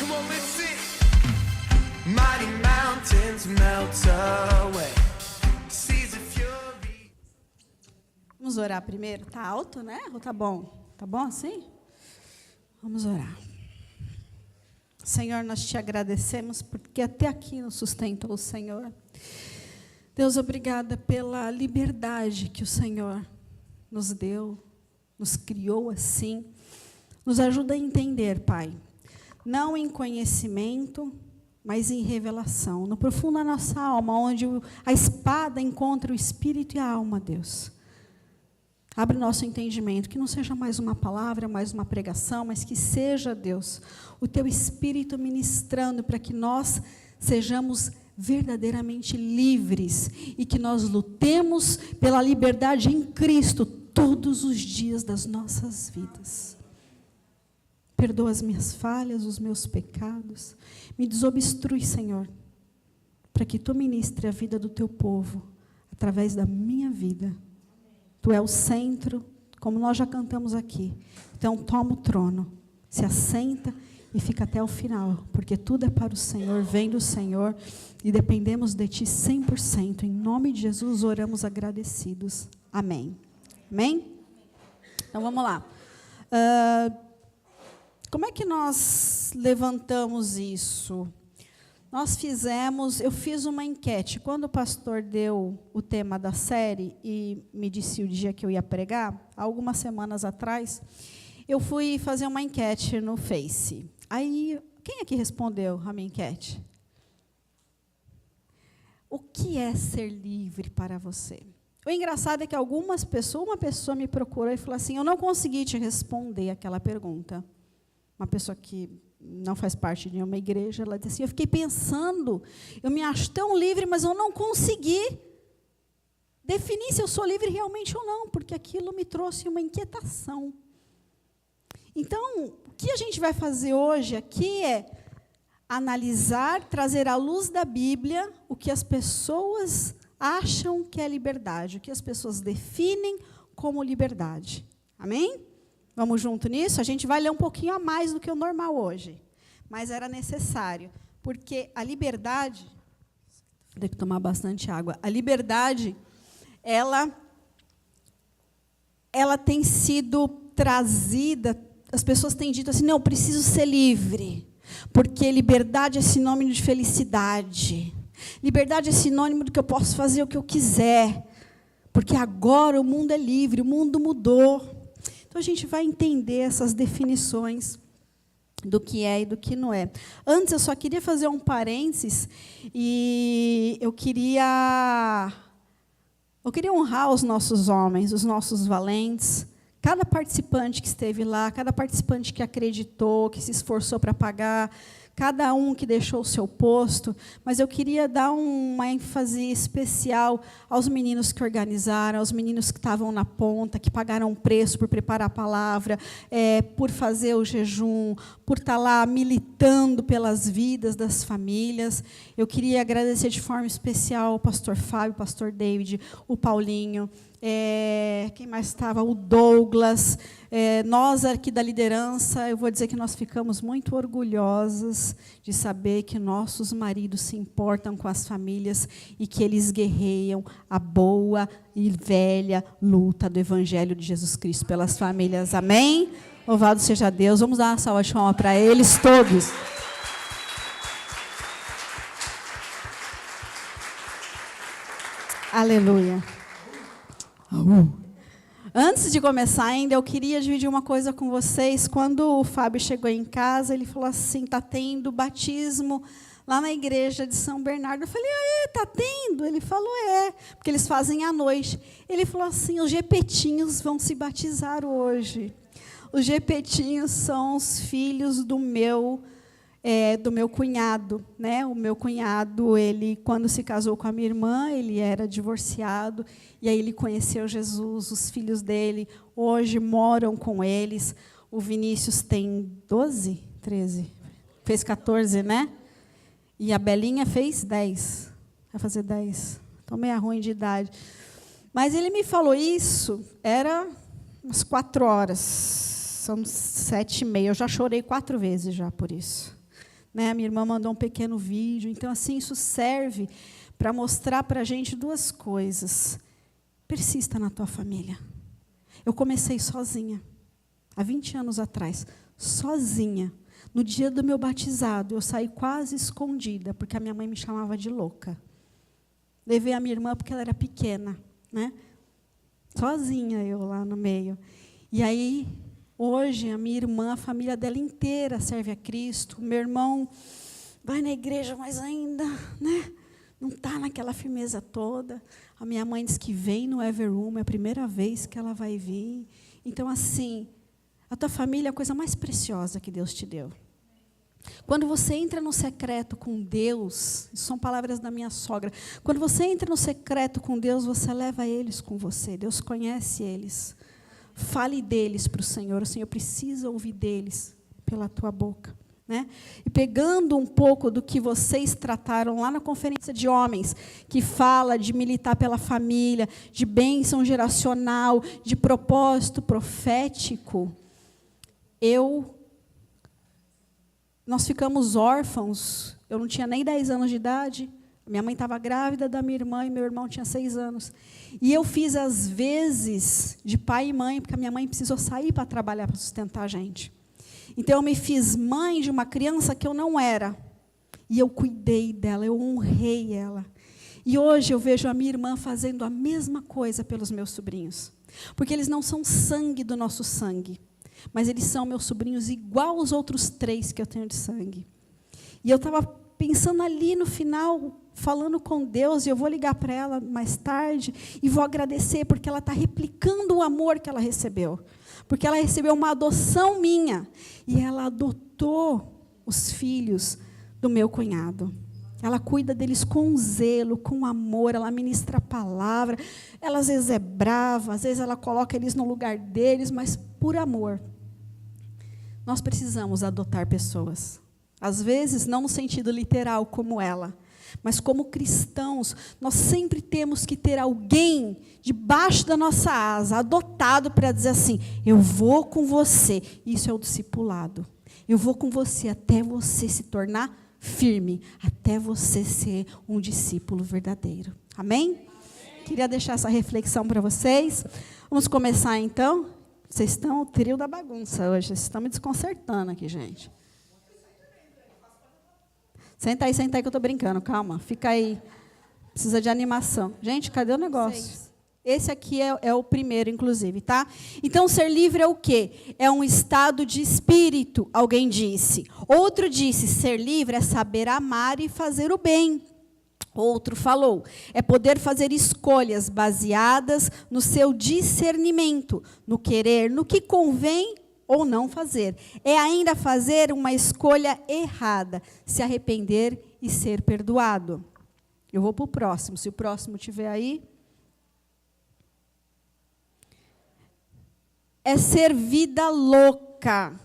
Come on, let's sing. Mighty mountains melt away. Seas of fury. Vamos orar primeiro? Tá alto, né? Ou tá bom? Tá bom assim? Vamos orar. Senhor, nós te agradecemos porque até aqui nos sustentou o Senhor. Deus, obrigada pela liberdade que o Senhor nos deu, nos criou assim. Nos ajuda a entender, Pai, não em conhecimento, mas em revelação, no profundo da nossa alma, onde a espada encontra o espírito e a alma, Deus. Abre o nosso entendimento, que não seja mais uma palavra, mais uma pregação, mas que seja, Deus, o teu Espírito ministrando para que nós sejamos verdadeiramente livres e que nós lutemos pela liberdade em Cristo todos os dias das nossas vidas. Perdoa as minhas falhas, os meus pecados. Me desobstrui, Senhor, para que tu ministre a vida do teu povo através da minha vida. Tu é o centro, como nós já cantamos aqui. Então, toma o trono, se assenta e fica até o final, porque tudo é para o Senhor, vem do Senhor, e dependemos de Ti 100%. Em nome de Jesus, oramos agradecidos. Amém. Amém? Então, vamos lá. Como é que nós levantamos isso? Eu fiz uma enquete. Quando o pastor deu o tema da série e me disse o dia que eu ia pregar, algumas semanas atrás, eu fui fazer uma enquete no Face. Aí, quem é que respondeu a minha enquete? O que é ser livre para você? O engraçado é que uma pessoa me procurou e falou assim, eu não consegui te responder aquela pergunta. Uma pessoa que não faz parte de uma igreja, ela disse assim, eu fiquei pensando, eu me acho tão livre, mas eu não consegui definir se eu sou livre realmente ou não, porque aquilo me trouxe uma inquietação. Então, o que a gente vai fazer hoje aqui é analisar, trazer à luz da Bíblia o que as pessoas acham que é liberdade, o que as pessoas definem como liberdade. Amém? Vamos junto nisso? A gente vai ler um pouquinho a mais do que o normal hoje. Mas era necessário, porque a liberdade... Vou ter que tomar bastante água. A liberdade, ela tem sido trazida... As pessoas têm dito assim, não, eu preciso ser livre, porque liberdade é sinônimo de felicidade. Liberdade é sinônimo de que eu posso fazer o que eu quiser, porque agora o mundo é livre, o mundo mudou. Então, a gente vai entender essas definições do que é e do que não é. Antes, eu só queria fazer um parênteses, e eu queria honrar os nossos homens, os nossos valentes, cada participante que esteve lá, cada participante que acreditou, que se esforçou para pagar, cada um que deixou o seu posto, mas eu queria dar uma ênfase especial aos meninos que organizaram, aos meninos que estavam na ponta, que pagaram preço por preparar a palavra, por fazer o jejum, por estar lá militando pelas vidas das famílias. Eu queria agradecer de forma especial ao pastor Fábio, o pastor David, o Paulinho, quem mais estava? O Douglas. Nós aqui da liderança, eu vou dizer que nós ficamos muito orgulhosos de saber que nossos maridos se importam com as famílias e que eles guerreiam a boa e velha luta do Evangelho de Jesus Cristo pelas famílias. Amém? Louvado seja Deus. Vamos dar uma salva de palmas para eles todos. Aleluia. Antes de começar ainda, eu queria dividir uma coisa com vocês. Quando o Fábio chegou em casa, ele falou assim, está tendo batismo lá na igreja de São Bernardo. Eu falei, está tendo? Ele falou, porque eles fazem à noite. Ele falou assim, os gepetinhos vão se batizar hoje. Os gepetinhos são os filhos do meu cunhado, né? O meu cunhado, ele, quando se casou com a minha irmã, ele era divorciado, e aí ele conheceu Jesus. Os filhos dele hoje moram com eles. O Vinícius tem 12, 13, fez 14, né? E a Belinha fez 10, vai fazer 10. Estou meio ruim de idade. Mas ele me falou isso, era umas 4 horas, são 7h30, eu já chorei 4 vezes já por isso. né? A minha irmã mandou um pequeno vídeo. Então, assim, isso serve para mostrar para a gente duas coisas. Persista na tua família. Eu comecei sozinha, há 20 anos atrás, sozinha. No dia do meu batizado, eu saí quase escondida, porque a minha mãe me chamava de louca. Levei a minha irmã porque ela era pequena, né? Sozinha eu lá no meio. E aí, hoje, a minha irmã, a família dela inteira serve a Cristo. O meu irmão vai na igreja, mas ainda, né? Não está naquela firmeza toda. A minha mãe diz que vem no Everroom, é a primeira vez que ela vai vir. Então, assim, a tua família é a coisa mais preciosa que Deus te deu. Quando você entra no secreto com Deus, isso são palavras da minha sogra, quando você entra no secreto com Deus, você leva eles com você. Deus conhece eles. Fale deles para o Senhor precisa ouvir deles pela tua boca. Né? E pegando um pouco do que vocês trataram lá na conferência de homens, que fala de militar pela família, de bênção geracional, de propósito profético, nós ficamos órfãos, eu não tinha nem 10 anos de idade, minha mãe estava grávida da minha irmã e meu irmão tinha 6 anos. E eu fiz as vezes de pai e mãe, porque a minha mãe precisou sair para trabalhar, para sustentar a gente. Então, eu me fiz mãe de uma criança que eu não era. E eu cuidei dela, eu honrei ela. E hoje eu vejo a minha irmã fazendo a mesma coisa pelos meus sobrinhos. Porque eles não são sangue do nosso sangue, mas eles são meus sobrinhos igual aos outros 3 que eu tenho de sangue. E eu estava pensando ali no final, falando com Deus, e eu vou ligar para ela mais tarde, e vou agradecer, porque ela está replicando o amor que ela recebeu. Porque ela recebeu uma adoção minha, e ela adotou os filhos do meu cunhado. Ela cuida deles com zelo, com amor, ela ministra a palavra, ela às vezes é brava, às vezes ela coloca eles no lugar deles, mas por amor. Nós precisamos adotar pessoas. Às vezes, não no sentido literal como ela, mas como cristãos, nós sempre temos que ter alguém debaixo da nossa asa, adotado, para dizer assim, eu vou com você. Isso é o discipulado. Eu vou com você até você se tornar firme, até você ser um discípulo verdadeiro. Amém? Amém. Queria deixar essa reflexão para vocês. Vamos começar, então. Vocês estão o trio da bagunça hoje. Vocês estão me desconcertando aqui, gente. Senta aí que eu estou brincando. Calma, fica aí. Precisa de animação. Gente, cadê o negócio? Esse aqui é o primeiro, inclusive, tá? Então, ser livre é o quê? É um estado de espírito, alguém disse. Outro disse, ser livre é saber amar e fazer o bem. Outro falou, é poder fazer escolhas baseadas no seu discernimento, no querer, no que convém ou não fazer. É ainda fazer uma escolha errada, se arrepender e ser perdoado. Eu vou para o próximo, se o próximo estiver aí. É ser vida louca.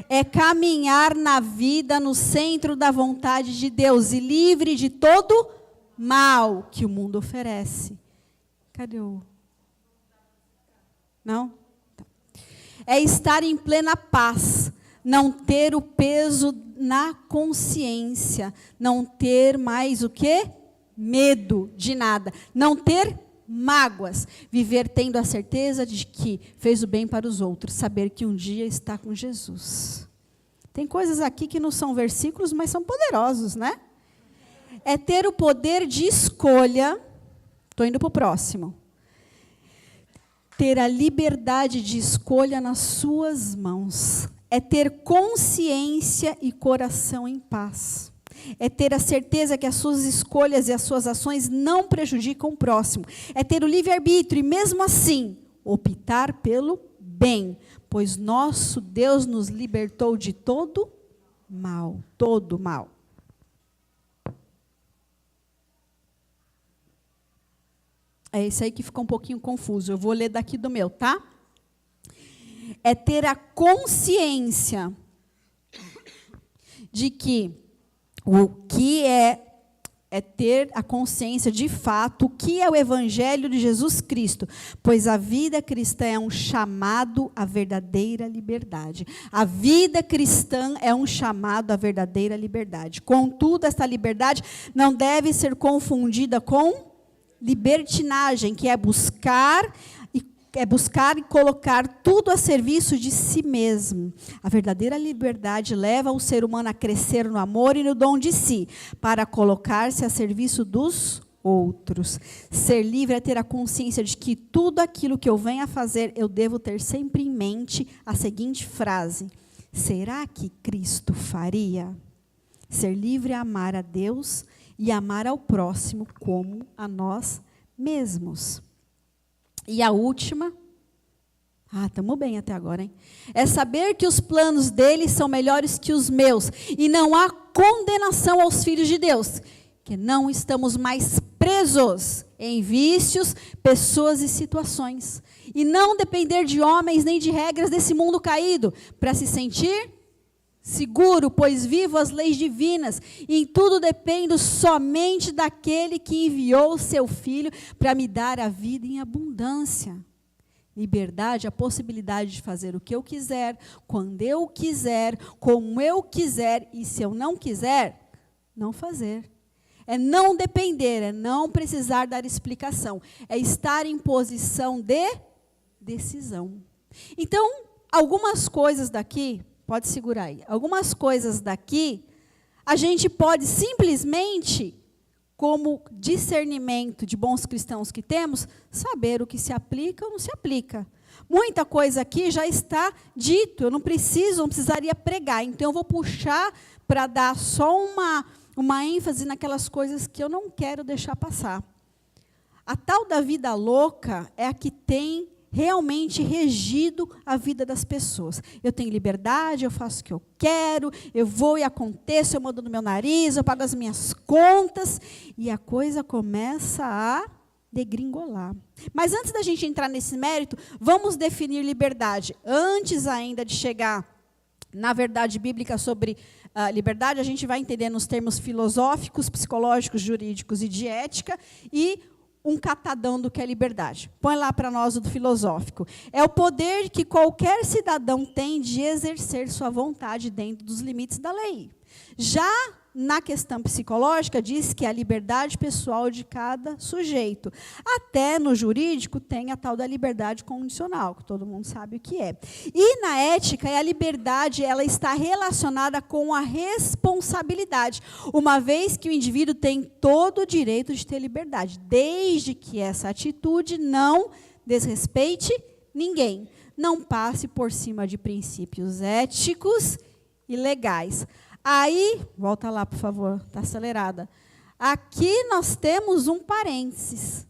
É caminhar na vida no centro da vontade de Deus e livre de todo mal que o mundo oferece. Cadê o... Não? Tá. É estar em plena paz, não ter o peso na consciência, não ter mais o quê? Medo de nada, não ter mágoas, viver tendo a certeza de que fez o bem para os outros, saber que um dia está com Jesus. Tem coisas aqui que não são versículos, mas são poderosos, né? É ter o poder de escolha, estou indo para o próximo, ter a liberdade de escolha nas suas mãos, é ter consciência e coração em paz. É ter a certeza que as suas escolhas e as suas ações não prejudicam o próximo. É ter o livre-arbítrio e, mesmo assim, optar pelo bem. Pois nosso Deus nos libertou de todo mal. Todo mal. É esse aí que ficou um pouquinho confuso. Eu vou ler daqui do meu, tá? É ter a consciência de que o que é é ter a consciência de fato o que é o Evangelho de Jesus Cristo, pois a vida cristã é um chamado à verdadeira liberdade. A vida cristã é um chamado à verdadeira liberdade. Contudo, esta liberdade não deve ser confundida com libertinagem, que é buscar e colocar tudo a serviço de si mesmo. A verdadeira liberdade leva o ser humano a crescer no amor e no dom de si, para colocar-se a serviço dos outros. Ser livre é ter a consciência de que tudo aquilo que eu venho a fazer, eu devo ter sempre em mente a seguinte frase: será que Cristo faria? Ser livre é amar a Deus e amar ao próximo como a nós mesmos. E a última, estamos bem até agora, hein? É saber que os planos dele são melhores que os meus, e não há condenação aos filhos de Deus, que não estamos mais presos em vícios, pessoas e situações, e não depender de homens nem de regras desse mundo caído, para se sentir seguro, pois vivo as leis divinas, e em tudo dependo somente daquele que enviou o seu Filho para me dar a vida em abundância. Liberdade, a possibilidade de fazer o que eu quiser, quando eu quiser, como eu quiser, e se eu não quiser, não fazer. É não depender, é não precisar dar explicação, é estar em posição de decisão. Então, algumas coisas daqui, pode segurar aí, algumas coisas daqui, a gente pode simplesmente, como discernimento de bons cristãos que temos, saber o que se aplica ou não se aplica. Muita coisa aqui já está dito, eu não precisaria pregar, então eu vou puxar para dar só uma ênfase naquelas coisas que eu não quero deixar passar. A tal da vida louca é a que tem realmente regido a vida das pessoas. Eu tenho liberdade, eu faço o que eu quero, eu vou e aconteço, eu mando no meu nariz, eu pago as minhas contas, e a coisa começa a degringolar. Mas antes da gente entrar nesse mérito, vamos definir liberdade. Antes ainda de chegar na verdade bíblica sobre liberdade, a gente vai entender nos termos filosóficos, psicológicos, jurídicos e de ética, e um catadão do que é liberdade. Põe lá para nós o do filosófico. É o poder que qualquer cidadão tem de exercer sua vontade dentro dos limites da lei. Já na questão psicológica, diz que é a liberdade pessoal de cada sujeito. Até no jurídico tem a tal da liberdade condicional, que todo mundo sabe o que é. E na ética, a liberdade ela está relacionada com a responsabilidade, uma vez que o indivíduo tem todo o direito de ter liberdade, desde que essa atitude não desrespeite ninguém, não passe por cima de princípios éticos e legais. Aí, volta lá, por favor, está acelerada. Aqui nós temos um parênteses.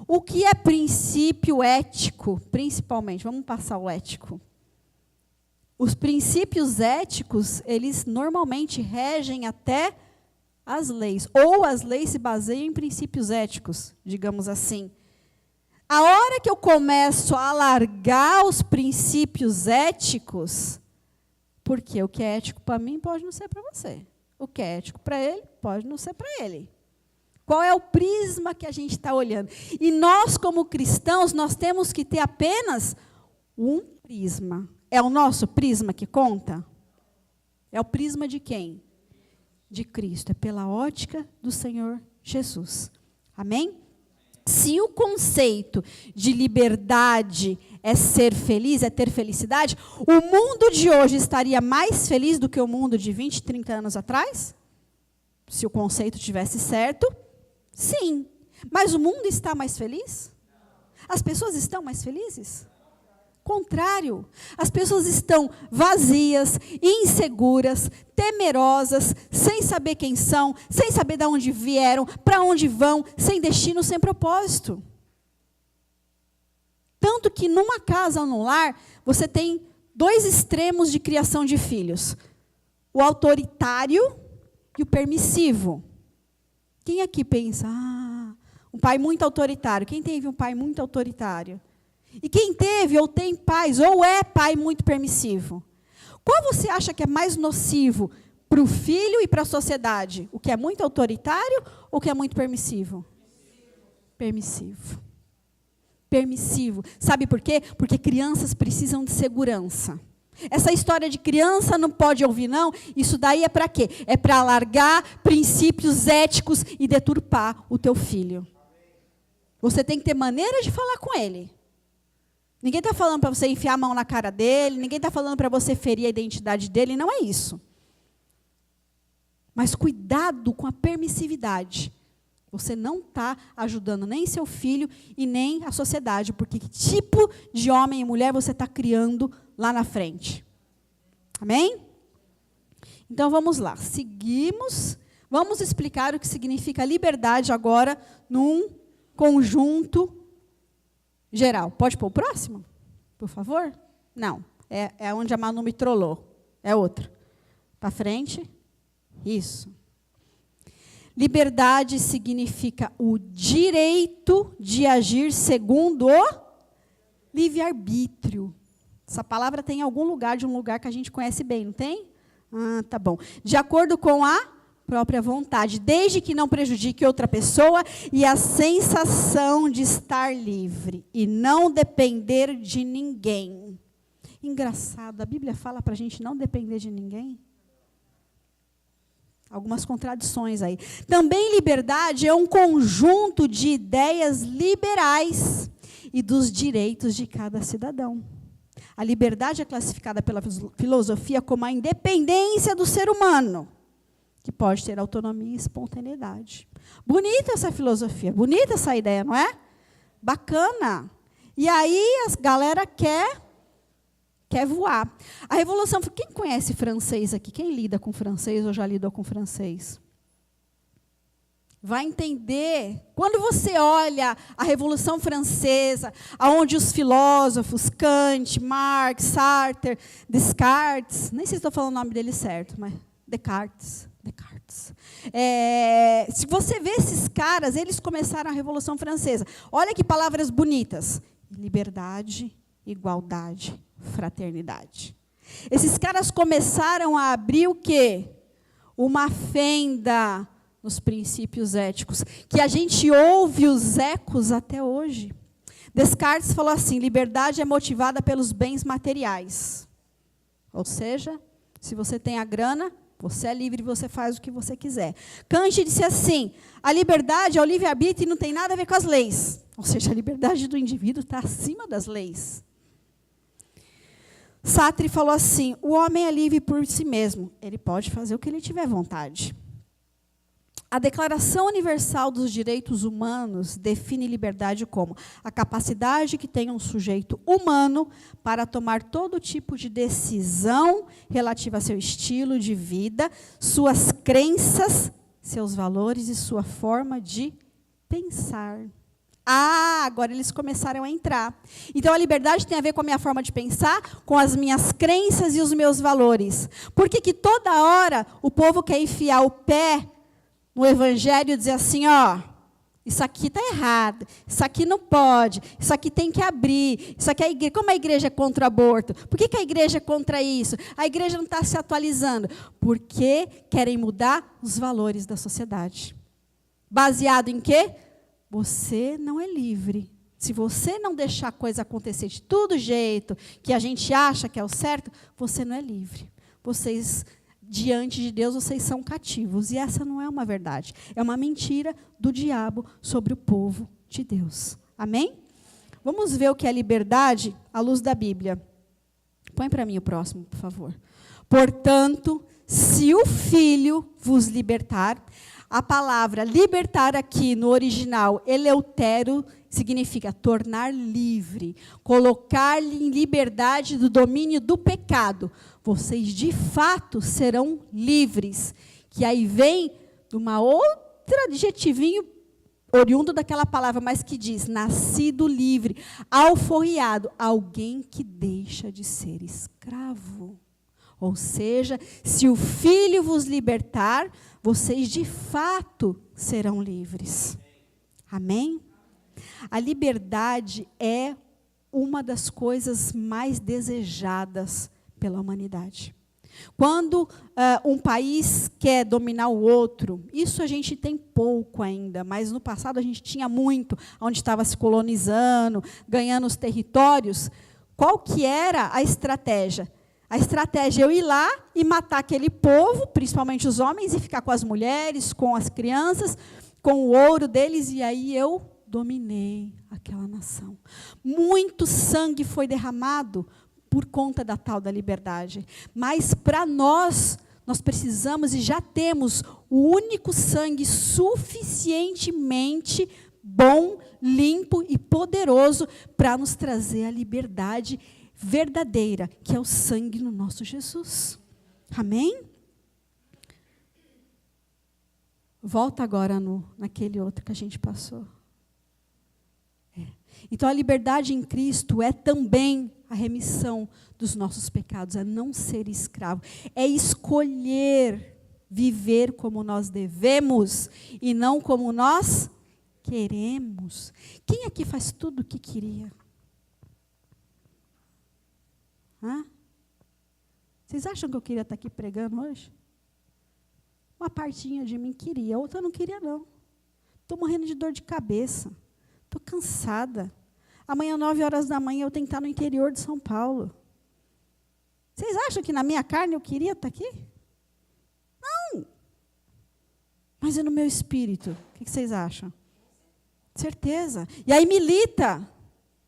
O que é princípio ético, principalmente? Vamos passar o ético. Os princípios éticos, eles normalmente regem até as leis. Ou as leis se baseiam em princípios éticos, digamos assim. A hora que eu começo a alargar os princípios éticos, porque o que é ético para mim pode não ser para você. O que é ético para ele pode não ser para ele. Qual é o prisma que a gente está olhando? E nós, como cristãos, nós temos que ter apenas um prisma. É o nosso prisma que conta? É o prisma de quem? De Cristo. É pela ótica do Senhor Jesus. Amém? Se o conceito de liberdade é ser feliz, é ter felicidade, o mundo de hoje estaria mais feliz do que o mundo de 20, 30 anos atrás? Se o conceito tivesse certo, sim. Mas o mundo está mais feliz? As pessoas estão mais felizes? Contrário, as pessoas estão vazias, inseguras, temerosas, sem saber quem são, sem saber de onde vieram, para onde vão, sem destino, sem propósito. Tanto que numa casa ou num lar, você tem dois extremos de criação de filhos. O autoritário e o permissivo. Quem aqui pensa, um pai muito autoritário? Quem teve um pai muito autoritário? E quem teve ou tem pais, ou é pai muito permissivo? Qual você acha que é mais nocivo para o filho e para a sociedade? O que é muito autoritário ou o que é muito permissivo? Permissivo. Permissivo. Sabe por quê? Porque crianças precisam de segurança. Essa história de criança não pode ouvir, não. Isso daí é para quê? É para alargar princípios éticos e deturpar o teu filho. Você tem que ter maneira de falar com ele. Ninguém está falando para você enfiar a mão na cara dele, ninguém está falando para você ferir a identidade dele, não é isso. Mas cuidado com a permissividade. Você não está ajudando nem seu filho e nem a sociedade, porque que tipo de homem e mulher você está criando lá na frente? Amém? Então vamos lá, seguimos. Vamos explicar o que significa liberdade agora num conjunto geral. Pode pôr o próximo, por favor? Não, é onde a Manu me trollou. É outro. Para frente. Isso. Liberdade significa o direito de agir segundo o livre-arbítrio. Essa palavra tem em algum lugar, de um lugar que a gente conhece bem, não tem? Ah, tá bom. De acordo com a própria vontade, desde que não prejudique outra pessoa e a sensação de estar livre e não depender de ninguém. Engraçado, a Bíblia fala para a gente não depender de ninguém. Algumas contradições aí. Também liberdade é um conjunto de ideias liberais e dos direitos de cada cidadão. A liberdade é classificada pela filosofia como a independência do ser humano, que pode ter autonomia e espontaneidade. Bonita essa filosofia, bonita essa ideia, não é? Bacana. E aí a galera quer voar. A Revolução... Quem conhece francês aqui? Quem lida com francês ou já lidou com francês? Vai entender. Quando você olha a Revolução Francesa, onde os filósofos, Kant, Marx, Sartre, Descartes, nem sei se estou falando o nome dele certo, mas Descartes. Se você vê esses caras, eles começaram a Revolução Francesa. Olha que palavras bonitas. Liberdade, igualdade, fraternidade. Esses caras começaram a abrir o quê? Uma fenda nos princípios éticos, que a gente ouve os ecos até hoje. Descartes falou assim: liberdade é motivada pelos bens materiais. Ou seja, se você tem a grana, você é livre e você faz o que você quiser. Kant disse assim: a liberdade é o livre-arbítrio e não tem nada a ver com as leis. Ou seja, a liberdade do indivíduo está acima das leis. Sartre falou assim: o homem é livre por si mesmo. Ele pode fazer o que ele tiver vontade. A Declaração Universal dos Direitos Humanos define liberdade como a capacidade que tem um sujeito humano para tomar todo tipo de decisão relativa a seu estilo de vida, suas crenças, seus valores e sua forma de pensar. Agora eles começaram a entrar. Então, a liberdade tem a ver com a minha forma de pensar, com as minhas crenças e os meus valores. Por que toda hora o povo quer enfiar o pé no evangelho e dizer assim, ó, isso aqui está errado, isso aqui não pode, isso aqui tem que abrir, isso aqui é igreja. Como a igreja é contra o aborto? Por que a igreja é contra isso? A igreja não está se atualizando. Porque querem mudar os valores da sociedade. Baseado em quê? Você não é livre. Se você não deixar a coisa acontecer de todo jeito que a gente acha que é o certo, você não é livre. Vocês, diante de Deus, vocês são cativos. E essa não é uma verdade. É uma mentira do diabo sobre o povo de Deus. Amém? Vamos ver o que é liberdade à luz da Bíblia. Põe para mim o próximo, por favor. Portanto, se o Filho vos libertar... A palavra libertar aqui no original, eleutero, significa tornar livre, colocar-lhe em liberdade do domínio do pecado. Vocês, de fato, serão livres. Que aí vem de uma outra adjetivinho oriundo daquela palavra, mas que diz, nascido livre, alforriado, alguém que deixa de ser escravo. Ou seja, se o Filho vos libertar, vocês de fato serão livres. Amém? A liberdade é uma das coisas mais desejadas pela humanidade. Quando um país quer dominar o outro, isso a gente tem pouco ainda, mas no passado a gente tinha muito, onde estava se colonizando, ganhando os territórios. Qual que era a estratégia? A estratégia é eu ir lá e matar aquele povo, principalmente os homens, e ficar com as mulheres, com as crianças, com o ouro deles, e aí eu dominei aquela nação. Muito sangue foi derramado por conta da tal da liberdade. Mas para nós precisamos e já temos o único sangue suficientemente bom, limpo e poderoso para nos trazer a liberdade verdadeira, que é o sangue no nosso Jesus. Amém? Volta agora naquele outro que a gente passou. Então, a liberdade em Cristo é também a remissão dos nossos pecados, é não ser escravo, é escolher viver como nós devemos e não como nós queremos. Quem aqui faz tudo o que queria? Vocês acham que eu queria estar aqui pregando hoje? Uma partinha de mim queria, outra não queria, não. Estou morrendo de dor de cabeça. Estou cansada. Amanhã, 9h da manhã, eu tenho que estar no interior de São Paulo. Vocês acham que na minha carne eu queria estar aqui? Não. Mas é no meu espírito. O que vocês acham? Certeza. E aí milita.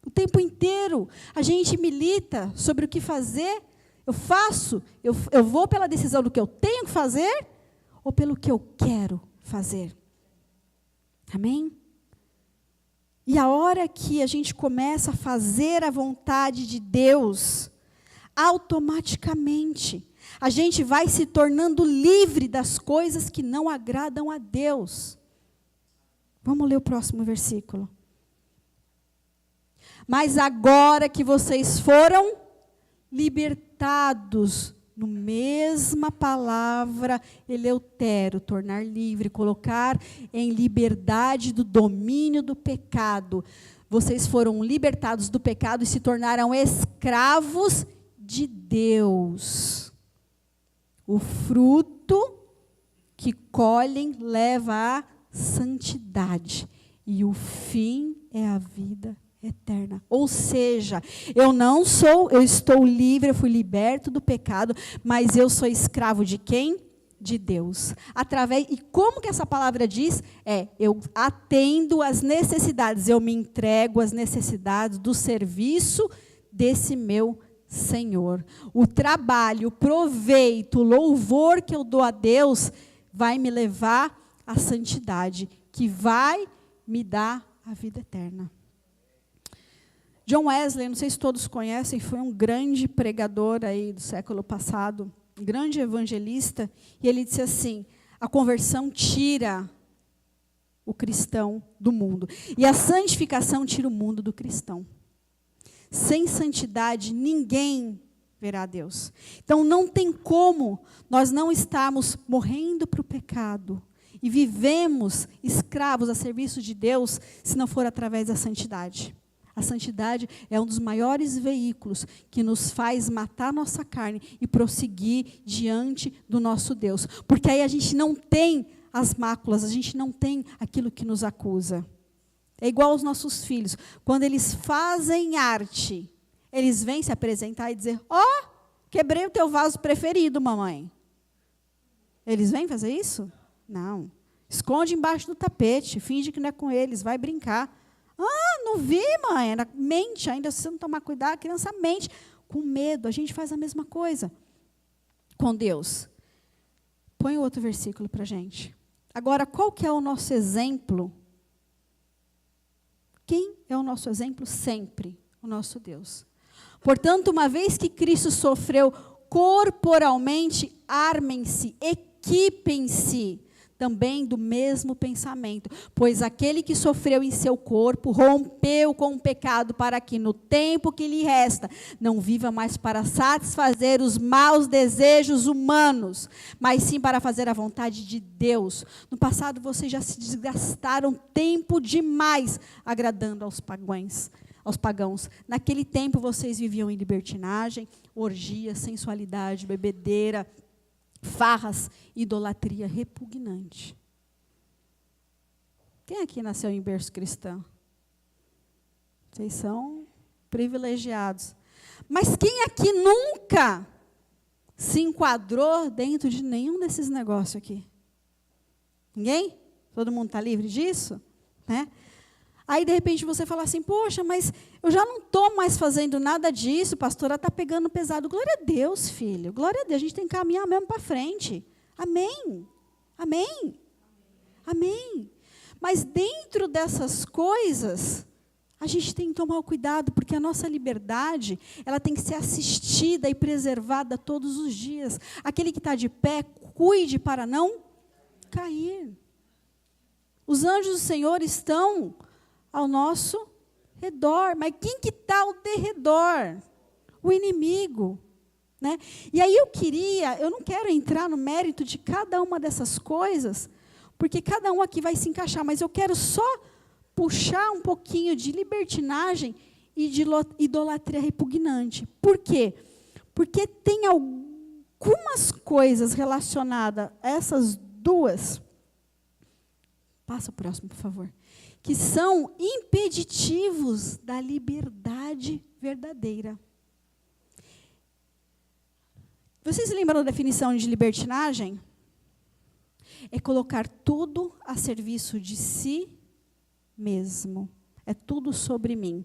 O tempo inteiro. A gente milita sobre o que fazer. Eu faço. Eu vou pela decisão do que eu tenho que fazer ou pelo que eu quero fazer. Amém? E a hora que a gente começa a fazer a vontade de Deus, automaticamente, a gente vai se tornando livre das coisas que não agradam a Deus. Vamos ler o próximo versículo. Mas agora que vocês foram libertados, no mesma palavra, eleutero, tornar livre, colocar em liberdade do domínio do pecado. Vocês foram libertados do pecado e se tornaram escravos de Deus. O fruto que colhem leva à santidade, e o fim é a vida eterna. Ou seja, eu estou livre, eu fui liberto do pecado, mas eu sou escravo de quem? De Deus. E como que essa palavra diz? Eu atendo às necessidades, eu me entrego às necessidades do serviço desse meu Senhor. O trabalho, o proveito, o louvor que eu dou a Deus vai me levar à santidade, que vai me dar a vida eterna. John Wesley, não sei se todos conhecem, foi um grande pregador aí do século passado, um grande evangelista, e ele disse assim: a conversão tira o cristão do mundo, e a santificação tira o mundo do cristão. Sem santidade, ninguém verá a Deus. Então, não tem como nós não estarmos morrendo para o pecado e vivemos escravos a serviço de Deus, se não for através da santidade. A santidade é um dos maiores veículos que nos faz matar nossa carne e prosseguir diante do nosso Deus. Porque aí a gente não tem as máculas, a gente não tem aquilo que nos acusa. É igual aos nossos filhos. Quando eles fazem arte, eles vêm se apresentar e dizer: quebrei o teu vaso preferido, mamãe. Eles vêm fazer isso? Não. Esconde embaixo do tapete, finge que não é com eles, vai brincar. Não vi, mãe. Mente, ainda se você não tomar cuidado, a criança mente. Com medo, a gente faz a mesma coisa com Deus. Põe outro versículo para a gente. Agora, qual que é o nosso exemplo? Quem é o nosso exemplo? Sempre o nosso Deus. Portanto, uma vez que Cristo sofreu corporalmente, armem-se, equipem-se também do mesmo pensamento, pois aquele que sofreu em seu corpo rompeu com o pecado, para que no tempo que lhe resta não viva mais para satisfazer os maus desejos humanos, mas sim para fazer a vontade de Deus. No passado vocês já se desgastaram tempo demais agradando aos aos pagãos. Naquele tempo vocês viviam em libertinagem, orgia, sensualidade, bebedeira, farras, idolatria repugnante. Quem aqui nasceu em berço cristão? Vocês são privilegiados. Mas quem aqui nunca se enquadrou dentro de nenhum desses negócios aqui? Ninguém? Todo mundo está livre disso? Né? Aí, de repente, você fala assim, poxa, mas eu já não estou mais fazendo nada disso, pastora, está pegando pesado. Glória a Deus, filho. Glória a Deus, a gente tem que caminhar mesmo para frente. Amém. Amém. Amém. Mas dentro dessas coisas, a gente tem que tomar o cuidado, porque a nossa liberdade, ela tem que ser assistida e preservada todos os dias. Aquele que está de pé, cuide para não cair. Os anjos do Senhor estão ao nosso redor. Mas quem que está ao derredor? O inimigo. Né? E aí eu não quero entrar no mérito de cada uma dessas coisas, porque cada um aqui vai se encaixar, mas eu quero só puxar um pouquinho de libertinagem e de idolatria repugnante. Por quê? Porque tem algumas coisas relacionadas a essas duas. Passa o próximo, por favor. Que são impeditivos da liberdade verdadeira. Vocês lembram da definição de libertinagem? É colocar tudo a serviço de si mesmo. É tudo sobre mim.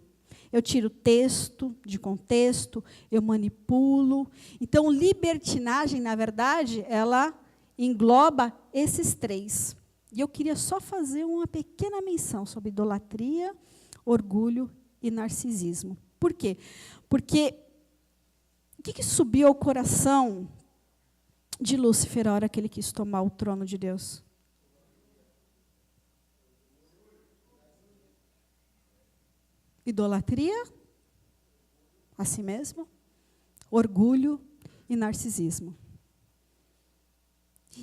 Eu tiro texto de contexto, eu manipulo. Então, libertinagem, na verdade, ela engloba esses três. E eu queria só fazer uma pequena menção sobre idolatria, orgulho e narcisismo. Por quê? Porque o que subiu ao coração de Lúcifer a hora que ele quis tomar o trono de Deus? Idolatria, a si mesmo, orgulho e narcisismo.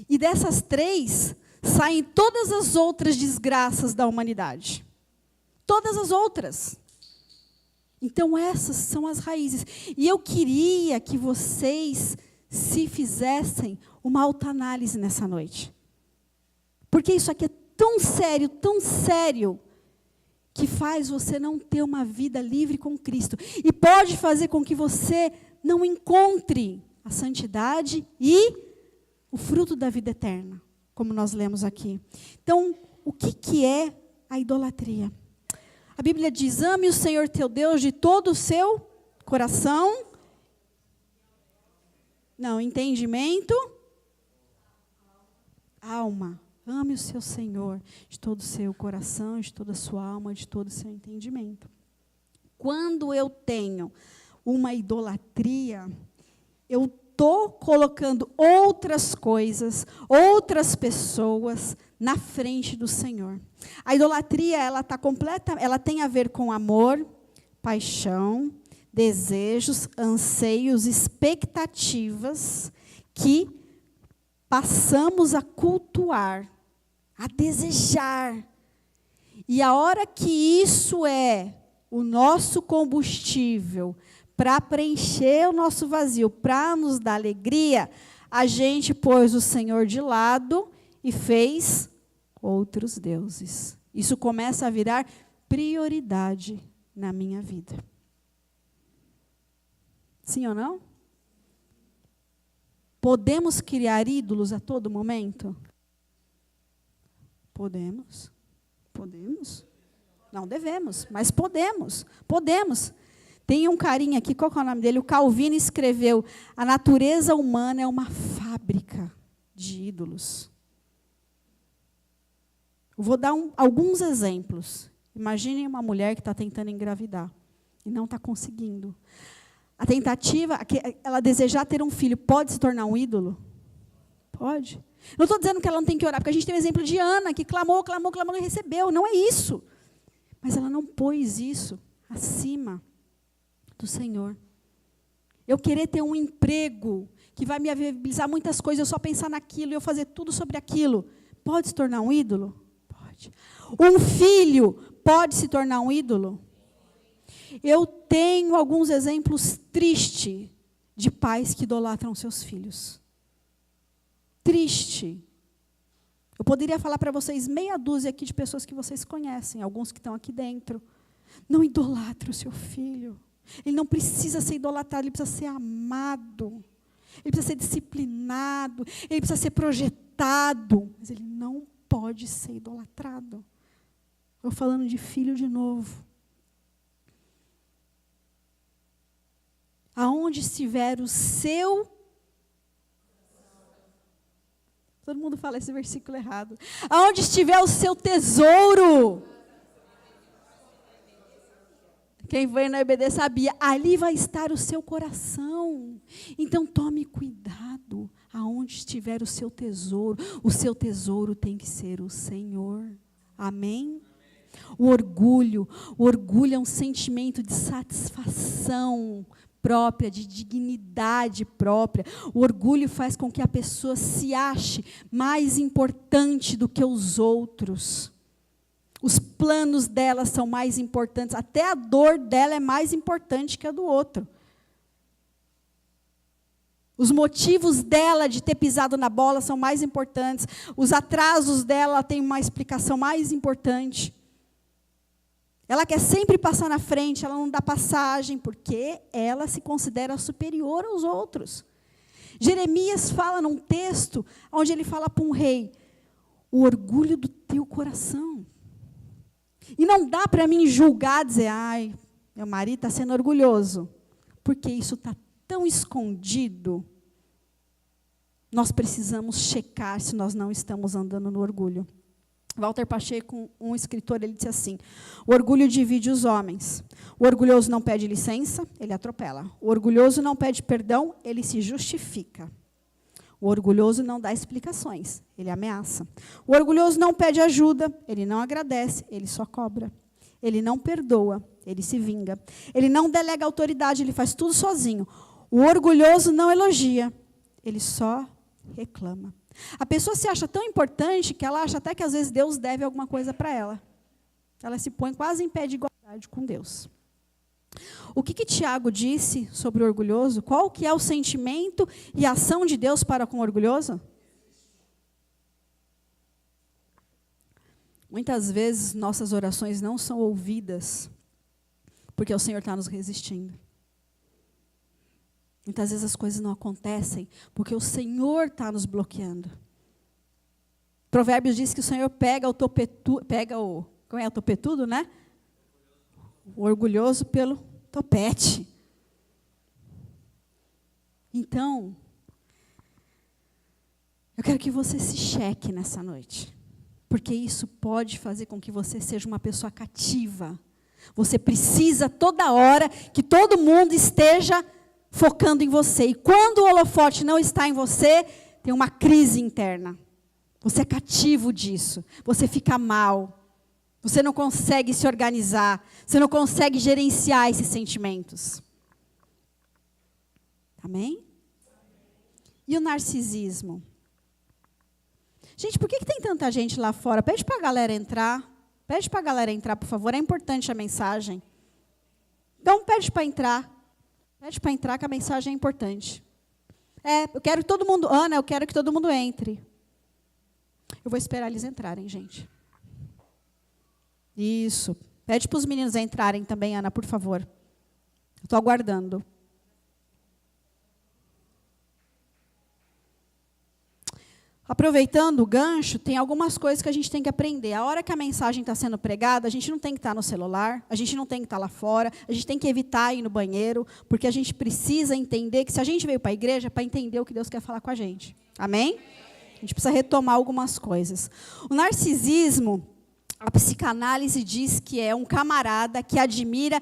E dessas três saem todas as outras desgraças da humanidade. Todas as outras. Então, essas são as raízes. E eu queria que vocês se fizessem uma autoanálise nessa noite. Porque isso aqui é tão sério, que faz você não ter uma vida livre com Cristo. E pode fazer com que você não encontre a santidade e o fruto da vida eterna, como nós lemos aqui. Então, o que é a idolatria? A Bíblia diz, ame o Senhor teu Deus de todo o seu coração. Não, entendimento. Alma. Ame o seu Senhor de todo o seu coração, de toda a sua alma, de todo o seu entendimento. Quando eu tenho uma idolatria, eu estou colocando outras coisas, outras pessoas na frente do Senhor. A idolatria, ela tem a ver com amor, paixão, desejos, anseios, expectativas que passamos a cultuar, a desejar. E a hora que isso é o nosso combustível para preencher o nosso vazio, para nos dar alegria, a gente pôs o Senhor de lado e fez outros deuses. Isso começa a virar prioridade na minha vida. Sim ou não? Podemos criar ídolos a todo momento? Podemos. Podemos. Não devemos, mas podemos. Podemos. Tem um carinha aqui, qual que é o nome dele? O Calvino escreveu, a natureza humana é uma fábrica de ídolos. Eu vou dar alguns exemplos. Imagine uma mulher que está tentando engravidar e não está conseguindo. A tentativa, ela desejar ter um filho, pode se tornar um ídolo? Pode. Não estou dizendo que ela não tem que orar, porque a gente tem o exemplo de Ana, que clamou e recebeu. Não é isso. Mas ela não pôs isso acima do Senhor. Eu querer ter um emprego que vai me viabilizar muitas coisas, eu só pensar naquilo e eu fazer tudo sobre aquilo. Pode se tornar um ídolo? Pode. Um filho pode se tornar um ídolo? Eu tenho alguns exemplos tristes de pais que idolatram seus filhos. Triste. Eu poderia falar para vocês meia dúzia aqui de pessoas que vocês conhecem, alguns que estão aqui dentro. Não idolatre o seu filho. Ele não precisa ser idolatrado, ele precisa ser amado. Ele precisa ser disciplinado, ele precisa ser projetado. Mas ele não pode ser idolatrado. Estou falando de filho de novo. Aonde estiver o seu... Todo mundo fala esse versículo errado. Aonde estiver o seu tesouro... Quem veio na EBD sabia, ali vai estar o seu coração. Então tome cuidado, aonde estiver o seu tesouro tem que ser o Senhor. Amém? O orgulho é um sentimento de satisfação própria, de dignidade própria. O orgulho faz com que a pessoa se ache mais importante do que os outros. Os planos dela são mais importantes, até a dor dela é mais importante que a do outro. Os motivos dela de ter pisado na bola são mais importantes. Os atrasos dela têm uma explicação mais importante. Ela quer sempre passar na frente, ela não dá passagem, porque ela se considera superior aos outros. Jeremias fala num texto, onde ele fala para um rei, o orgulho do teu coração. E não dá para mim julgar, dizer, ai, meu marido está sendo orgulhoso. Porque isso está tão escondido. Nós precisamos checar se nós não estamos andando no orgulho. Walter Pacheco, um escritor, ele disse assim, o orgulho divide os homens. O orgulhoso não pede licença, ele atropela. O orgulhoso não pede perdão, ele se justifica. O orgulhoso não dá explicações, ele ameaça. O orgulhoso não pede ajuda, ele não agradece, ele só cobra. Ele não perdoa, ele se vinga. Ele não delega autoridade, ele faz tudo sozinho. O orgulhoso não elogia, ele só reclama. A pessoa se acha tão importante que ela acha até que às vezes Deus deve alguma coisa para ela. Ela se põe quase em pé de igualdade com Deus. O que Tiago disse sobre o orgulhoso? Qual que é o sentimento e a ação de Deus para com o orgulhoso? Muitas vezes nossas orações não são ouvidas porque o Senhor está nos resistindo. Muitas vezes as coisas não acontecem porque o Senhor está nos bloqueando. Provérbios diz que o Senhor pega o como é o topetudo, né? O orgulhoso pelo topete. Então, eu quero que você se cheque nessa noite. Porque isso pode fazer com que você seja uma pessoa cativa. Você precisa toda hora que todo mundo esteja focando em você. E quando o holofote não está em você, tem uma crise interna. Você é cativo disso. Você fica mal. Você não consegue se organizar. Você não consegue gerenciar esses sentimentos. Amém? E o narcisismo? Gente, por que tem tanta gente lá fora? Pede para a galera entrar. Pede para a galera entrar, por favor. É importante a mensagem. Então, pede para entrar. Pede para entrar, que a mensagem é importante. Eu quero que todo mundo... Ana, eu quero que todo mundo entre. Eu vou esperar eles entrarem, gente. Isso. Pede para os meninos entrarem também, Ana, por favor. Estou aguardando. Aproveitando o gancho, tem algumas coisas que a gente tem que aprender. A hora que a mensagem está sendo pregada, a gente não tem que estar no celular, a gente não tem que estar lá fora, a gente tem que evitar ir no banheiro, porque a gente precisa entender que se a gente veio para a igreja, é para entender o que Deus quer falar com a gente. Amém? A gente precisa retomar algumas coisas. O narcisismo, a psicanálise diz que é um camarada que admira